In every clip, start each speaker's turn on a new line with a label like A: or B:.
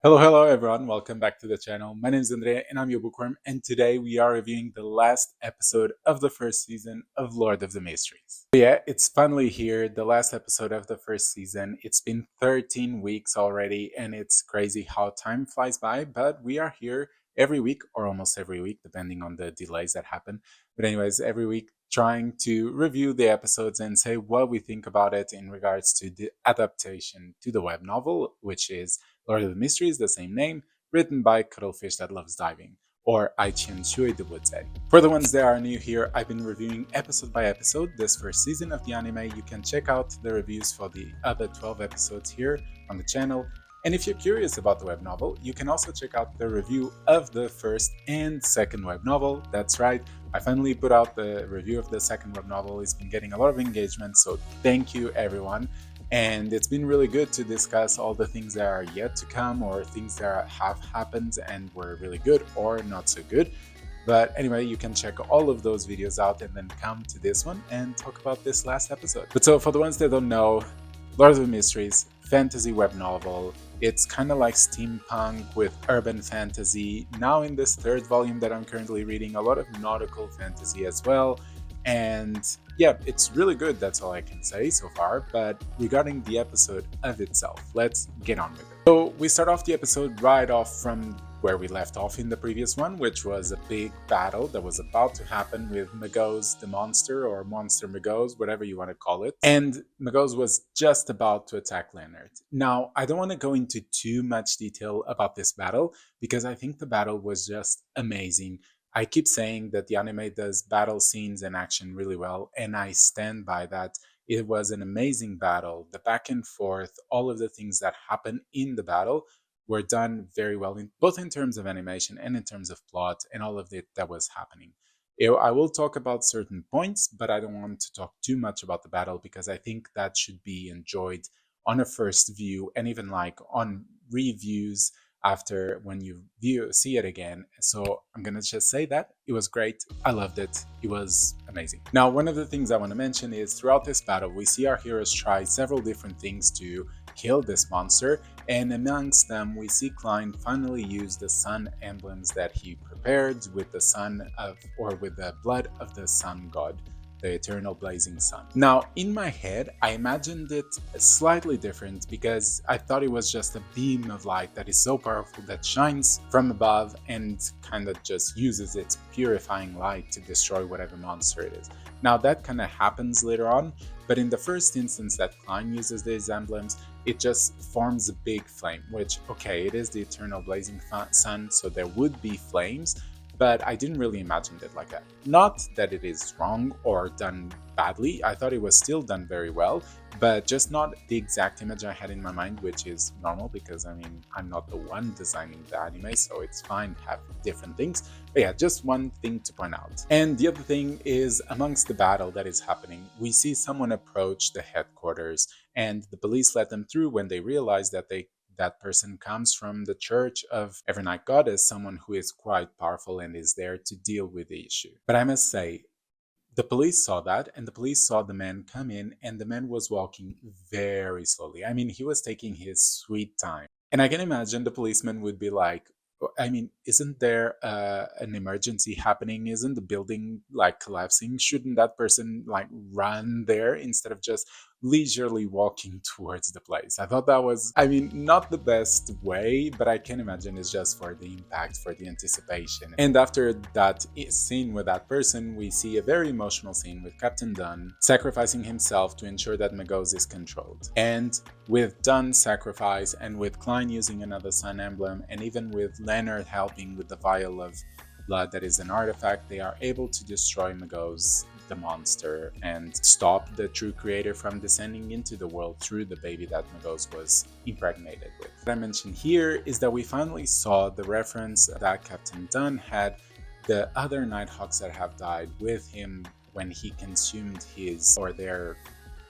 A: Hello everyone, welcome back to the channel. My name is Andre and I'm your bookworm, and today we are reviewing the last episode of the first season of Lord of the Mysteries. So yeah, it's finally here, the last episode of the first season. It's been 13 weeks already and it's crazy how time flies by, but we are here every week or almost every week, depending on the delays that happen. But anyways, every week trying to review the episodes and say what we think about it in regards to the adaptation to the web novel, which is Lord of the Mysteries, the same name, written by Cuttlefish That Loves Diving, or Qian Shui the Wuzei. For the ones that are new here, I've been reviewing episode by episode this first season of the anime. You can check out the reviews for the other 12 episodes here on the channel. And if you're curious about the web novel, you can also check out the review of the first and second web novel. That's right, I finally put out the review of the second web novel. It's been getting a lot of engagement, so thank you everyone. And it's been really good to discuss all the things that are yet to come, or things that have happened and were really good or not so good. But anyway, you can check all of those videos out and then come to this one and talk about this last episode. But so for the ones that don't know, Lord of the Mysteries, fantasy web novel. It's kind of like steampunk with urban fantasy. Now in this third volume that I'm currently reading, a lot of nautical fantasy as well. And yeah, it's really good, that's all I can say so far. But regarding the episode of itself, let's get on with it. So we start off the episode right off from where we left off in the previous one, which was a big battle that was about to happen with Magos the monster, or Monster Magos, whatever you want to call it. And Magos was just about to attack Leonard. Now, I don't want to go into too much detail about this battle, because I think the battle was just amazing. I keep saying that the anime does battle scenes and action really well, and I stand by that. It was an amazing battle. The back and forth, all of the things that happen in the battle were done very well, both in terms of animation and in terms of plot and all of it that was happening. I will talk about certain points, but I don't want to talk too much about the battle, because I think that should be enjoyed on a first view, and even like on reviews after, when you see it again. So I'm gonna just say that it was great. I loved it. It was amazing. Now, one of the things I want to mention is throughout this battle, we see our heroes try several different things to kill this monster, and amongst them we see Klein finally use the sun emblems that he prepared with the sun of, or with the blood of the sun god, the eternal blazing sun. Now, in my head, I imagined it slightly different, because I thought it was just a beam of light that is so powerful that shines from above and kind of just uses its purifying light to destroy whatever monster it is. Now, that kind of happens later on, but in the first instance that Klein uses these emblems, it just forms a big flame, which, okay, it is the eternal blazing sun, so there would be flames, but I didn't really imagine it like that. Not that it is wrong or done badly, I thought it was still done very well, but just not the exact image I had in my mind, which is normal, because I mean, I'm not the one designing the anime, so it's fine to have different things. But yeah, just one thing to point out. And the other thing is, amongst the battle that is happening, we see someone approach the headquarters, and the police let them through when they realize that that person comes from the Church of Evernight Goddess, someone who is quite powerful and is there to deal with the issue. But I must say, the police saw that, and the police saw the man come in, and the man was walking very slowly. I mean, he was taking his sweet time. And I can imagine the policeman would be like, I mean, isn't there an emergency happening? Isn't the building like collapsing? Shouldn't that person like run there instead of just leisurely walking towards the place? I thought that was, I mean, not the best way, but I can imagine it's just for the impact, for the anticipation. And after that scene with that person, we see a very emotional scene with Captain Dunn sacrificing himself to ensure that Magos is controlled. And with Dunn's sacrifice, and with Klein using another sun emblem, and even with Leonard helping with the vial of blood that is an artifact, they are able to destroy Magos the monster and stop the true creator from descending into the world through the baby that Magos was impregnated with. What I mentioned here is that we finally saw the reference that Captain Dunn had the other Nighthawks that have died with him when he consumed his, or their,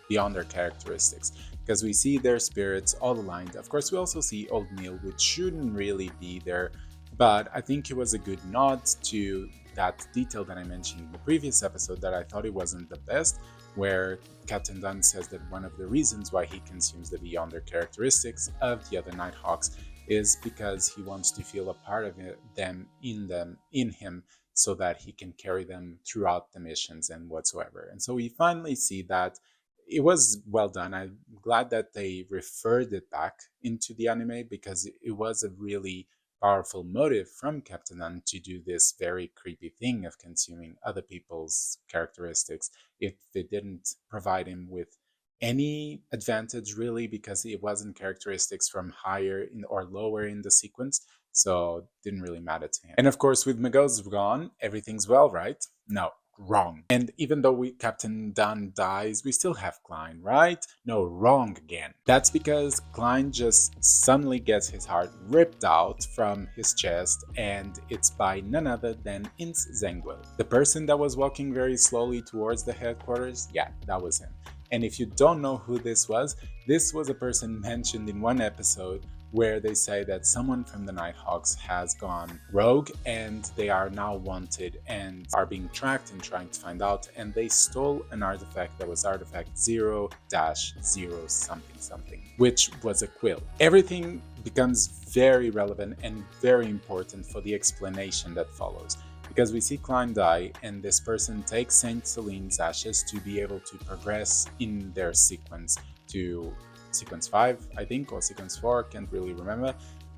A: beyond their characteristics, because we see their spirits all aligned. Of course, we also see Old Neil, which shouldn't really be there, but I think it was a good nod to that detail that I mentioned in the previous episode, that I thought it wasn't the best, where Captain Dunn says that one of the reasons why he consumes the Beyonder characteristics of the other Nighthawks is because he wants to feel a part of them in him, so that he can carry them throughout the missions and whatsoever. And so we finally see that it was well done. I'm glad that they referred it back into the anime, because it was a really powerful motive from Captain N to do this very creepy thing of consuming other people's characteristics if they didn't provide him with any advantage, really, because it wasn't characteristics from higher in or lower in the sequence, so it didn't really matter to him. And of course, with Miguel's gone, everything's well, right? No, wrong. And even though Captain Dunn dies, we still have Klein, right? No, wrong again. That's because Klein just suddenly gets his heart ripped out from his chest, and it's by none other than Ince Zengwil. The person that was walking very slowly towards the headquarters, yeah, that was him. And if you don't know who this was a person mentioned in one episode where they say that someone from the Nighthawks has gone rogue and they are now wanted and are being tracked and trying to find out, and they stole an artifact that was artifact 0-0 something something, which was a quill. Everything becomes very relevant and very important for the explanation that follows, because we see Klein die, and this person takes Saint Celine's ashes to be able to progress in their sequence to sequence 5, I think, or sequence 4, can't really remember.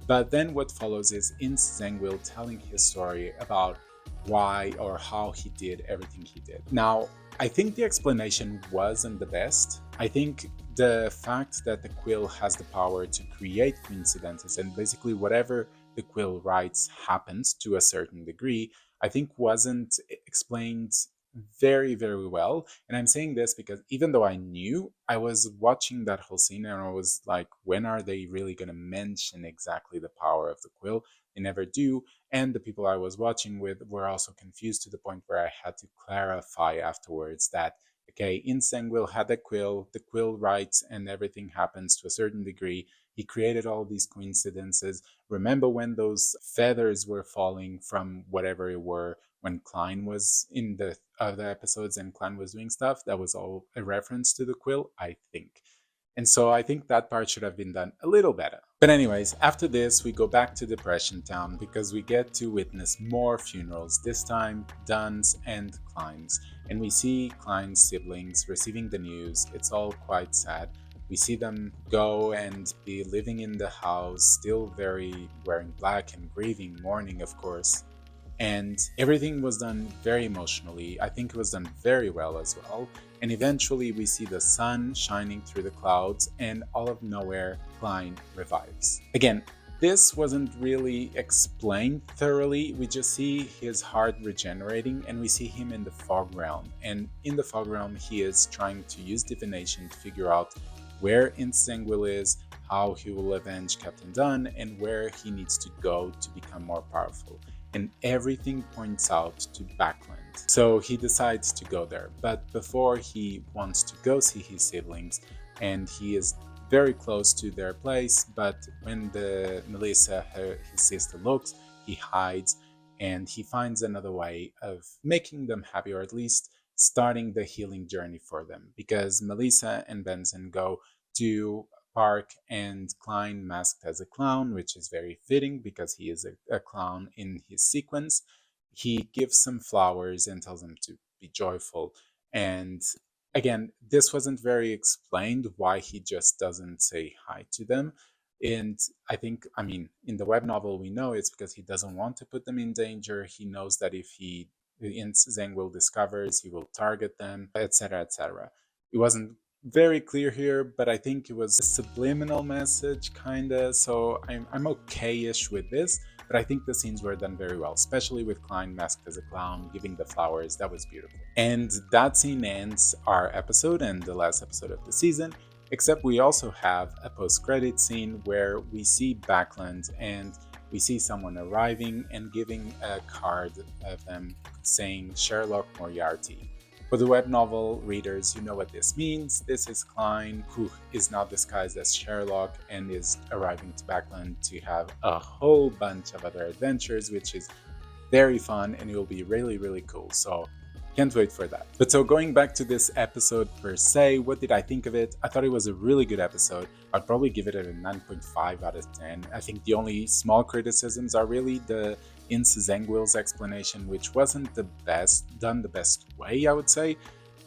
A: But then what follows is Ince Zengwil telling his story about why or how he did everything he did. Now, I think the explanation wasn't the best. I think the fact that the quill has the power to create coincidences, and basically whatever the quill writes happens to a certain degree, I think wasn't explained very, very well. And I'm saying this because even though I knew, I was watching that whole scene and I was like, when are they really going to mention exactly the power of the quill? They never do. And the people I was watching with were also confused to the point where I had to clarify afterwards that, okay, Ince Zengwil had the quill writes, and everything happens to a certain degree. He created all these coincidences. Remember when those feathers were falling from whatever it were when Klein was in the other episodes and Klein was doing stuff? That was all a reference to the quill, I think. And so I think that part should have been done a little better. But anyways, after this, we go back to Depression Town because we get to witness more funerals, this time Dunn's and Klein's. And we see Klein's siblings receiving the news. It's all quite sad. We see them go and be living in the house, still very wearing black and grieving, mourning, of course. And everything was done very emotionally. I think it was done very well as well. And eventually we see the sun shining through the clouds, and all of nowhere, Klein revives. Again, this wasn't really explained thoroughly. We just see his heart regenerating, and we see him in the fog realm. And in the fog realm, he is trying to use divination to figure out where Ince Zengwil is, how he will avenge Captain Dunn, and where he needs to go to become more powerful. And everything points out to Backland. So he decides to go there. But before, he wants to go see his siblings, and he is very close to their place. But when Melissa, his sister, looks, he hides, and he finds another way of making them happy, or at least starting the healing journey for them. Because Melissa and Benson go to park, and Klein masked as a clown, which is very fitting because he is a clown in his sequence. He gives some flowers and tells them to be joyful. And again, this wasn't very explained why he just doesn't say hi to them. And I think, in the web novel, we know it's because he doesn't want to put them in danger. He knows that if Ince Zengwil discovers, he will target them, etc., etc. It wasn't very clear here, but I think it was a subliminal message, kinda, so I'm okay-ish with this, but I think the scenes were done very well, especially with Klein masked as a clown, giving the flowers. That was beautiful. And that scene ends our episode and the last episode of the season, except we also have a post-credit scene where we see Backland and we see someone arriving and giving a card of them saying Sherlock Moriarty. For the web novel readers, you know what this means. This is Klein, who is now disguised as Sherlock and is arriving to Backland to have a whole bunch of other adventures, which is very fun and it will be really, really cool. So Can't wait for that. But so going back to this episode per se, what did I think of it? I thought it was a really good episode. I'd probably give it a 9.5 out of 10. I think the only small criticisms are really the Insezengwil's explanation, which wasn't done the best way, I would say.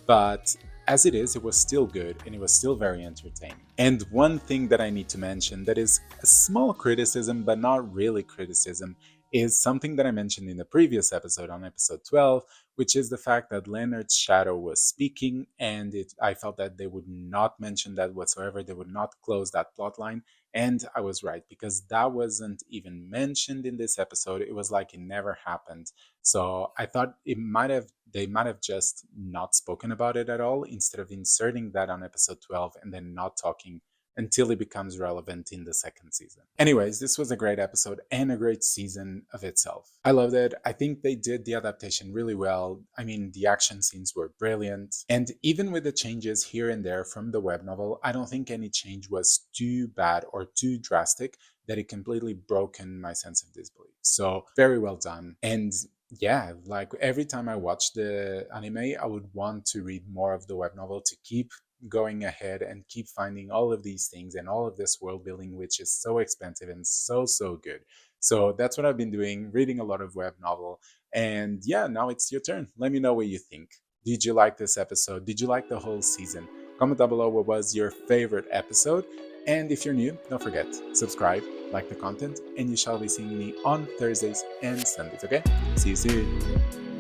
A: But as it is, it was still good and it was still very entertaining. And one thing that I need to mention that is a small criticism, but not really criticism, is something that I mentioned in the previous episode, on episode 12, which is the fact that Leonard's shadow was speaking, and I felt that they would not mention that whatsoever. They would not close that plot line. And I was right, because that wasn't even mentioned in this episode. It was like it never happened. So I thought they might have just not spoken about it at all, instead of inserting that on episode 12 and then not talking until it becomes relevant in the second season. Anyways, this was a great episode and a great season of itself. I loved it. I think they did the adaptation really well. I mean, the action scenes were brilliant. And even with the changes here and there from the web novel, I don't think any change was too bad or too drastic that it completely broken my sense of disbelief. So very well done. And yeah, like every time I watch the anime, I would want to read more of the web novel to keep going ahead and keep finding all of these things and all of this world building, which is so expensive and so good. So that's what I've been doing, reading a lot of web novel. And yeah, now it's your turn. Let me know what you think. Did you like this episode? Did you like the whole season? Comment down below what was your favorite episode. And if you're new, don't forget, subscribe, like the content, and you shall be seeing me on Thursdays and Sundays, okay? See you soon.